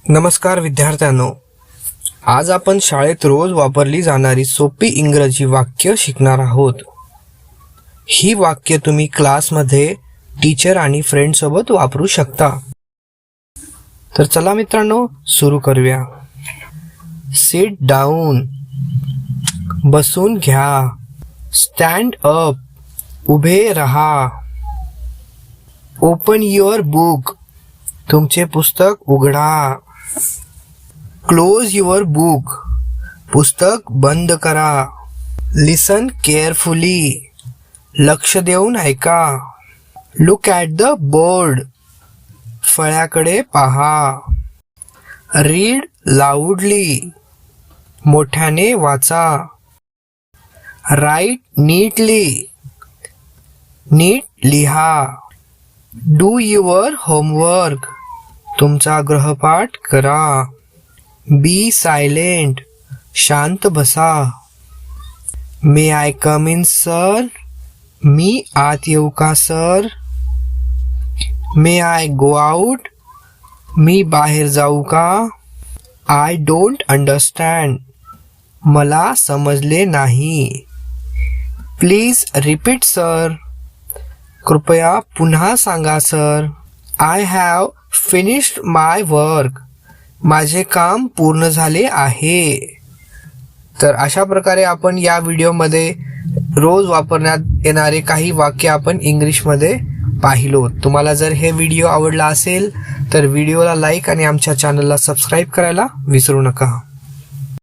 नमस्कार विद्यार्थ्यांनो, आज आपण शाळेत रोज वापरली जाणारी सोपी इंग्रजी वाक्य शिकणार आहोत। ही वाक्य तुम्ही क्लासमध्ये टीचर आणि फ्रेंड सोबत वापरू शकता। तर चला मित्रांनो, सुरू करूया। सिट डाऊन, बसून घ्या। स्टँड अप, उभे रहा। ओपन युअर बुक, तुमचे पुस्तक उघडा। क्लोज युअर बुक, पुस्तक बंद करा। लिसन केअरफुली, लक्ष देऊन ऐका। लुक ॲट द बोर्ड, फळ्याकडे पहा। रीड लाऊडली, मोठ्याने वाचा। राईट नीटली, नीट लिहा। डू युअर होमवर्क, तुमचा गृहपाठ करा। बी सायलेंट, शांत बसा। May I come in sir, मी आत येऊ का सर। मे आय गो आउट, मी बाहेर जाऊ का। आय डोंट अंडरस्टँड, मला समजले नाही। प्लीज रिपीट सर, कृपया पुन्हा सांगा sir. I have finished my work, माझे काम पूर्ण झाले आहे। तर अशा प्रकारे आपण या व्हिडिओमध्ये रोज वापरण्यात येणारे काही वाक्य आपण इंग्लिशमध्ये पाहिलो। तुम्हाला जर हे व्हिडिओ आवडला असेल तर व्हिडिओला लाईक आणि आमच्या चॅनलला सबस्क्राईब करायला विसरू नका।